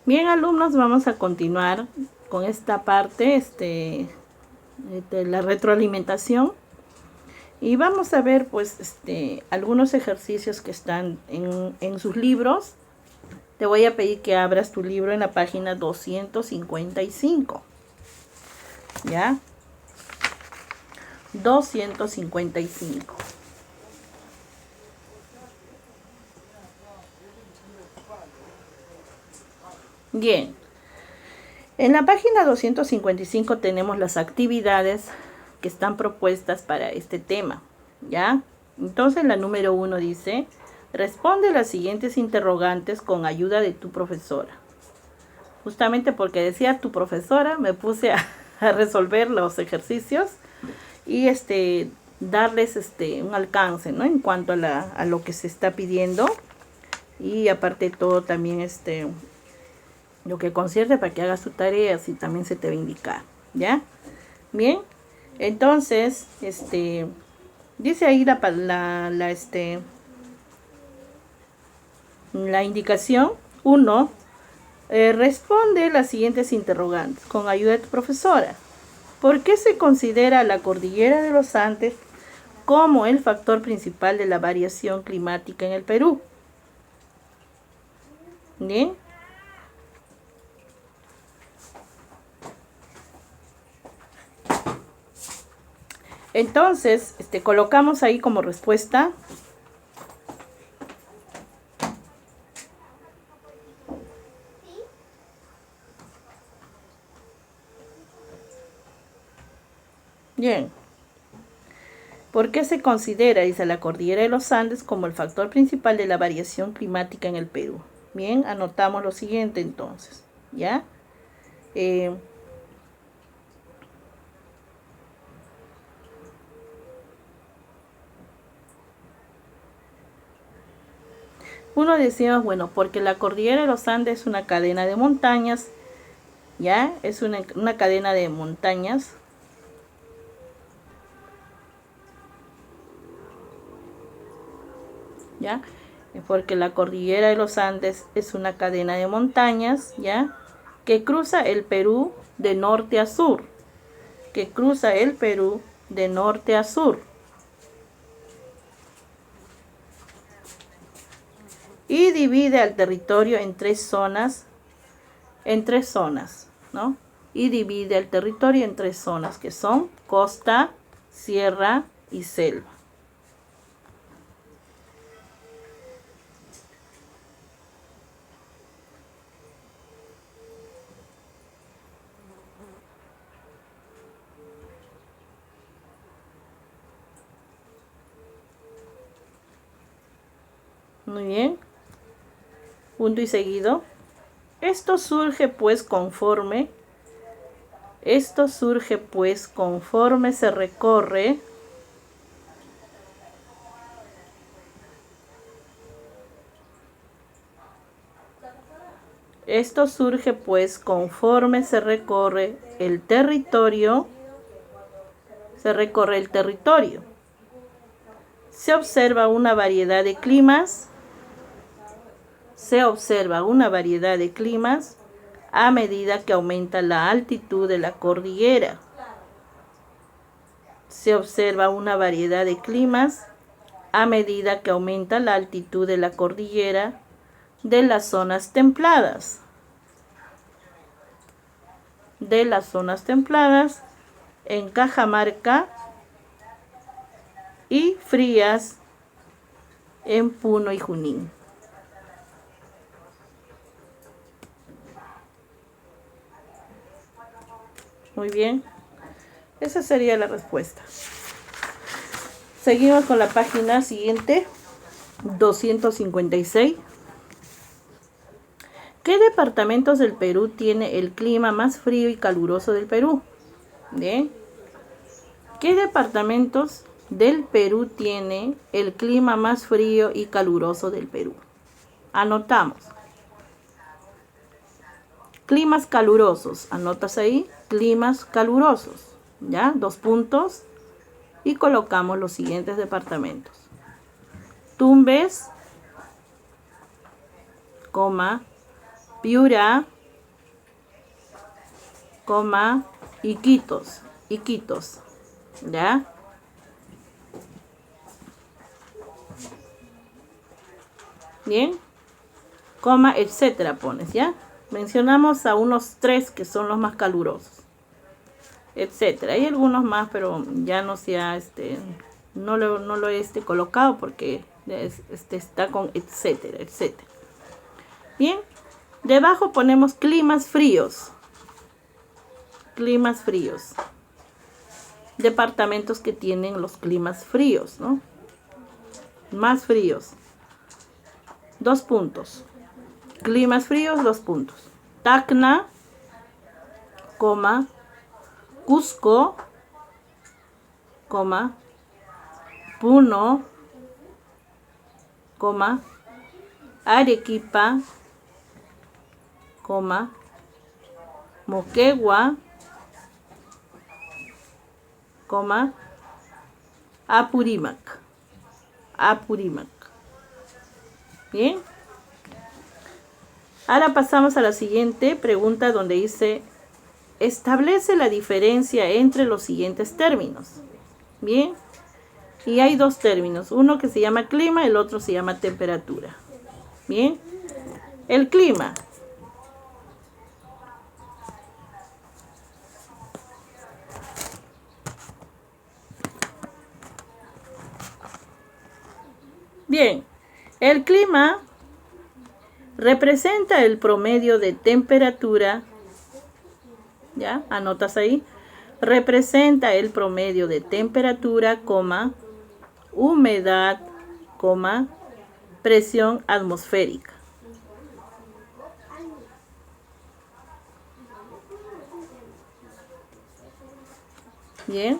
Bien, alumnos, vamos a continuar con esta parte de la retroalimentación y vamos a ver pues algunos ejercicios que están en sus libros. Te voy a pedir que abras tu libro en la página 255. ¿Ya? 255. Bien. En la página 255 tenemos las actividades que están propuestas para este tema, ¿ya? Entonces la número 1 dice, responde las siguientes interrogantes con ayuda de tu profesora. Justamente porque decía tu profesora, me puse a resolver los ejercicios y darles un alcance, ¿no? En cuanto a lo que se está pidiendo, y aparte de todo también lo que concierne para que hagas tu tarea, así también se te va a indicar, ¿ya? Bien, entonces, dice ahí la indicación 1, responde las siguientes interrogantes con ayuda de tu profesora. ¿Por qué se considera la cordillera de los Andes como el factor principal de la variación climática en el Perú? Bien. Entonces, colocamos ahí como respuesta bien. ¿Por qué se considera, dice, la cordillera de los Andes como el factor principal de la variación climática en el Perú? Bien, anotamos lo siguiente entonces, ¿ya? Uno decimos, bueno, porque la cordillera de los Andes es una cadena de montañas, ¿ya? Es una cadena de montañas. ¿Ya? Porque la cordillera de los Andes es una cadena de montañas, ¿ya? Que cruza el Perú de norte a sur. Que cruza el Perú de norte a sur. Y divide al territorio en tres zonas, ¿no? Y divide el territorio en tres zonas, que son costa, sierra y selva. Muy bien. Punto y seguido. Esto surge pues conforme se recorre el territorio, se observa una variedad de climas, a medida que aumenta la altitud de la cordillera. Se observa una variedad de climas a medida que aumenta la altitud de la cordillera de las zonas templadas. En Cajamarca y frías en Puno y Junín. Muy bien, esa sería la respuesta. Seguimos con la página siguiente, 256. ¿Qué departamentos del Perú tiene el clima más frío y caluroso del Perú? Bien. ¿Qué departamentos del Perú tiene el clima más frío y caluroso del Perú? Anotamos. Climas calurosos. Anotas ahí. Climas calurosos. ¿Ya? 2 puntos. Y colocamos los siguientes departamentos. Tumbes, Piura, Iquitos, Iquitos, ¿ya? Bien, etcétera pones, ¿ya? Mencionamos a unos 3 que son los más calurosos, etcétera. Hay algunos más, pero ya no se ha, no lo he colocado porque está con etcétera, etcétera. Bien, debajo ponemos climas fríos. Climas fríos. Departamentos que tienen los climas fríos, ¿no? Más fríos. 2 puntos. Climas fríos, 2 puntos. Tacna, Cusco, Puno, Arequipa, Moquegua, Apurímac. Bien. Ahora pasamos a la siguiente pregunta donde dice, establece la diferencia entre los siguientes términos. Bien. Y hay 2 términos, uno que se llama clima, el otro se llama temperatura. Bien. El clima. Bien, el clima representa el promedio de temperatura, ¿ya? Anotas ahí. Representa el promedio de temperatura, humedad, presión atmosférica. Bien.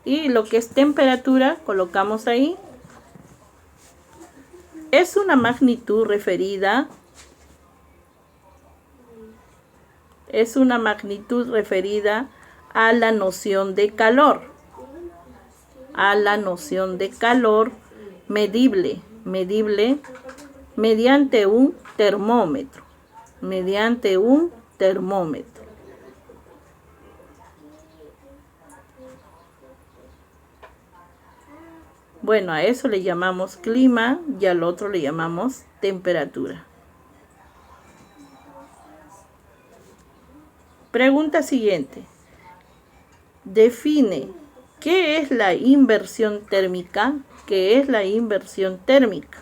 Y lo que es temperatura, colocamos ahí. Es una magnitud referida a la noción de calor. A la noción de calor medible mediante un termómetro. Bueno, a eso le llamamos clima y al otro le llamamos temperatura. Pregunta siguiente. Define qué es la inversión térmica. ¿Qué es la inversión térmica?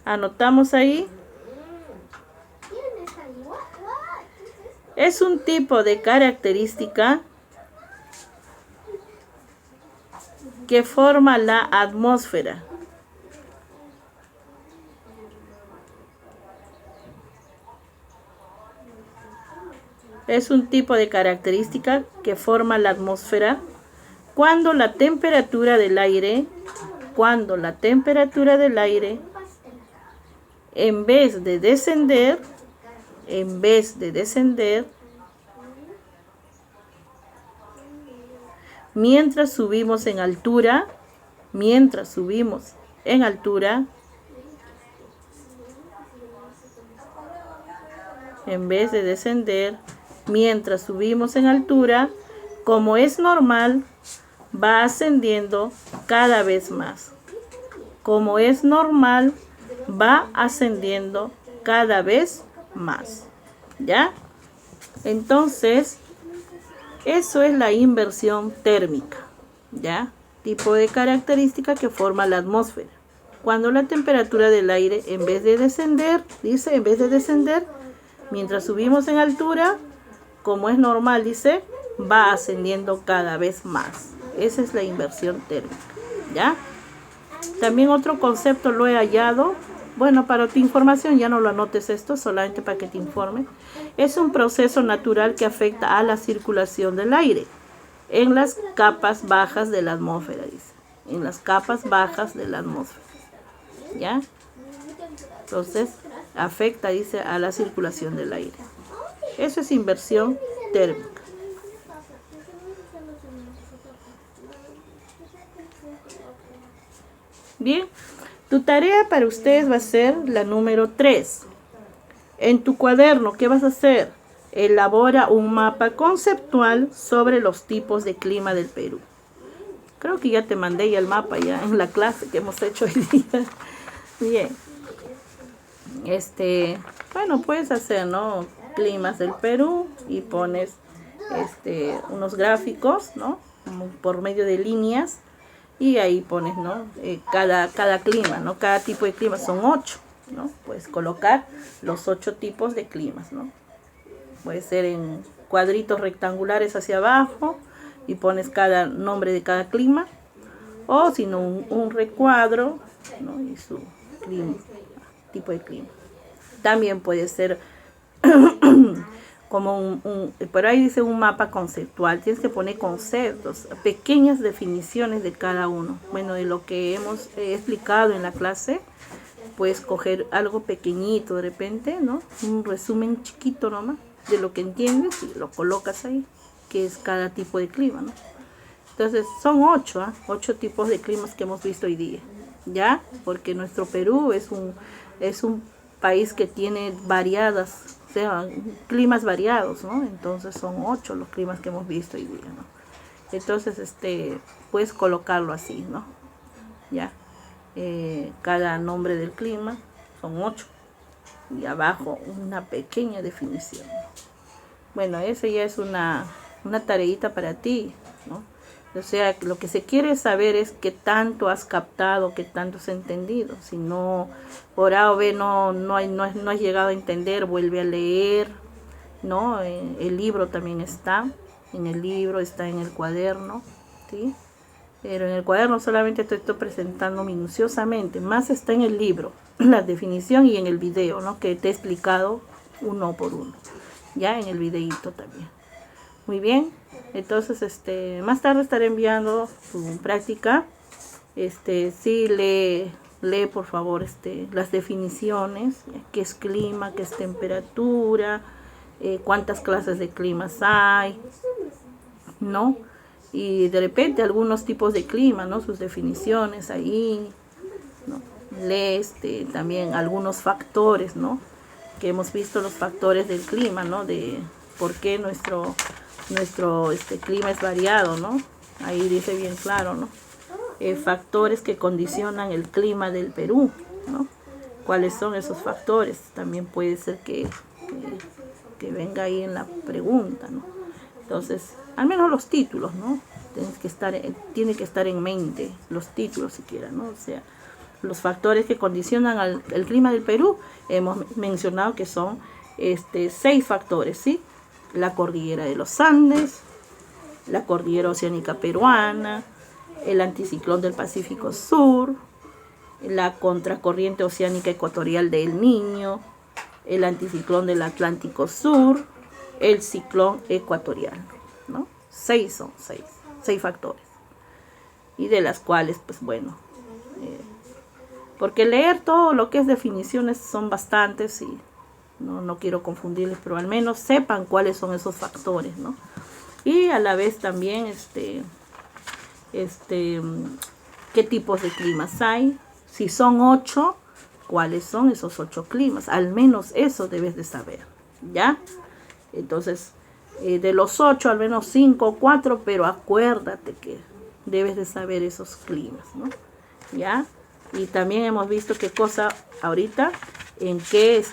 Anotamos ahí. Es un tipo de característica que forma la atmósfera. Es un tipo de característica que forma la atmósfera cuando la temperatura del aire, en vez de descender, mientras subimos en altura, como es normal, va ascendiendo cada vez más. ¿Ya? Entonces, eso es la inversión térmica, ¿ya? Tipo de característica que forma la atmósfera. Cuando la temperatura del aire, en vez de descender, mientras subimos en altura, como es normal, va ascendiendo cada vez más. Esa es la inversión térmica, ¿ya? También otro concepto lo he hallado. Bueno, para tu información, ya no lo anotes esto, solamente para que te informe. Es un proceso natural que afecta a la circulación del aire en las capas bajas de la atmósfera, en las capas bajas de la atmósfera, ¿ya? Entonces, afecta, a la circulación del aire. Eso es inversión térmica. Bien, tu tarea para ustedes va a ser la número 3. En tu cuaderno, ¿qué vas a hacer? Elabora un mapa conceptual sobre los tipos de clima del Perú. Creo que ya te mandé ya el mapa ya en la clase que hemos hecho hoy día. Bien. Bueno, puedes hacer, ¿no? Climas del Perú y pones unos gráficos, ¿no? Por medio de líneas, y ahí pones, ¿no? Cada clima, ¿no? Cada tipo de clima son 8, ¿no? Puedes colocar los 8 tipos de climas, ¿no? Puede ser en cuadritos rectangulares hacia abajo y pones cada nombre de cada clima, o si no un recuadro, ¿no? Y su clima, tipo de clima. También puede ser como por ahí dice un mapa conceptual. Tienes que poner conceptos, pequeñas definiciones de cada uno. Bueno, de lo que hemos explicado en la clase, puedes coger algo pequeñito de repente, ¿no? Un resumen chiquito nomás de lo que entiendes y lo colocas ahí, que es cada tipo de clima, ¿no? Entonces son 8, 8 tipos de climas que hemos visto hoy día, ¿ya? Porque nuestro Perú es un país que tiene variadas, o sea, climas variados, ¿no? Entonces son 8 los climas que hemos visto hoy día, ¿no? Entonces, puedes colocarlo así, ¿no? Ya, cada nombre del clima son 8 y abajo una pequeña definición. Bueno, eso ya es una tareita para ti, ¿no? O sea, lo que se quiere saber es qué tanto has captado, qué tanto has entendido. Si no, por A o B no has llegado a entender, vuelve a leer, ¿no? El libro también está, en el libro está en el cuaderno, ¿sí? Pero en el cuaderno solamente te estoy presentando minuciosamente, más está en el libro, la definición, y en el video, ¿no? Que te he explicado uno por uno, ya en el videito también. Muy bien, entonces más tarde estaré enviando tu práctica. Sí, lee por favor las definiciones, qué es clima, qué es temperatura, cuántas clases de climas hay, ¿no? Y de repente algunos tipos de clima, ¿no? Sus definiciones ahí, ¿no? Lee también algunos factores, ¿no? Que hemos visto los factores del clima, ¿no? De por qué nuestro clima es variado, ¿no? Ahí dice bien claro, ¿no? Factores que condicionan el clima del Perú, ¿no? ¿Cuáles son esos factores? También puede ser que venga ahí en la pregunta, ¿no? Entonces, al menos los títulos, ¿no? Tiene que estar en mente los títulos siquiera, ¿no? O sea, los factores que condicionan el clima del Perú, hemos mencionado que son 6 factores, ¿sí? La cordillera de los Andes, la cordillera oceánica peruana, el anticiclón del Pacífico Sur, la contracorriente oceánica ecuatorial de El Niño, el anticiclón del Atlántico Sur, el ciclón ecuatorial, ¿no? 6 factores. Y de las cuales, pues bueno, porque leer todo lo que es definiciones son bastantes y no quiero confundirles, pero al menos sepan cuáles son esos factores, ¿no? Y a la vez también qué tipos de climas hay. Si son 8, cuáles son esos 8 climas. Al menos eso debes de saber, ¿ya? Entonces, de los 8, al menos 5 o 4, pero acuérdate que debes de saber esos climas, ¿no? ¿Ya? Y también hemos visto qué cosa ahorita, en qué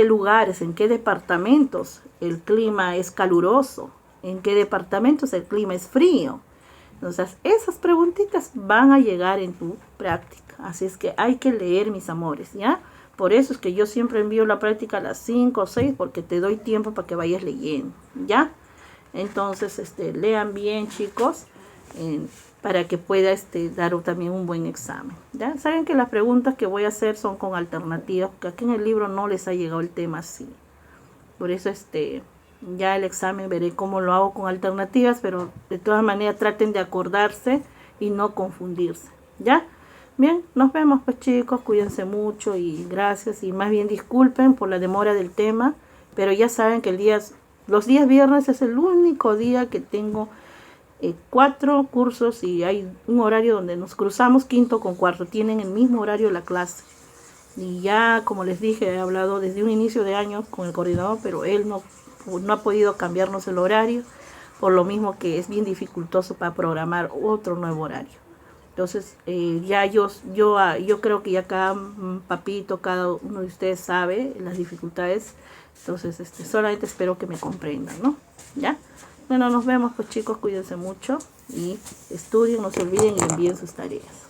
lugares, en qué departamentos el clima es caluroso, en qué departamentos el clima es frío. Entonces, esas preguntitas van a llegar en tu práctica. Así es que hay que leer, mis amores, ¿ya? Por eso es que yo siempre envío la práctica a las 5 o 6, porque te doy tiempo para que vayas leyendo, ¿ya? Entonces, lean bien, chicos, para que pueda dar también un buen examen, ¿ya? Saben que las preguntas que voy a hacer son con alternativas, porque aquí en el libro no les ha llegado el tema así. Por eso, ya el examen veré cómo lo hago con alternativas, pero de todas maneras traten de acordarse y no confundirse, ¿ya? Bien, nos vemos pues, chicos, cuídense mucho y gracias, y más bien disculpen por la demora del tema, pero ya saben que los días viernes es el único día que tengo 4 cursos, y hay un horario donde nos cruzamos quinto con cuarto, tienen el mismo horario de la clase, Y ya, como les dije, he hablado desde un inicio de año con el coordinador, pero él no ha podido cambiarnos el horario, por lo mismo que es bien dificultoso para programar otro nuevo horario. Entonces, ya yo creo que ya cada papito, cada uno de ustedes sabe las dificultades. Entonces, solamente espero que me comprendan, ¿no? ¿Ya? Bueno, nos vemos pues chicos, cuídense mucho y estudien, no se olviden y envíen sus tareas.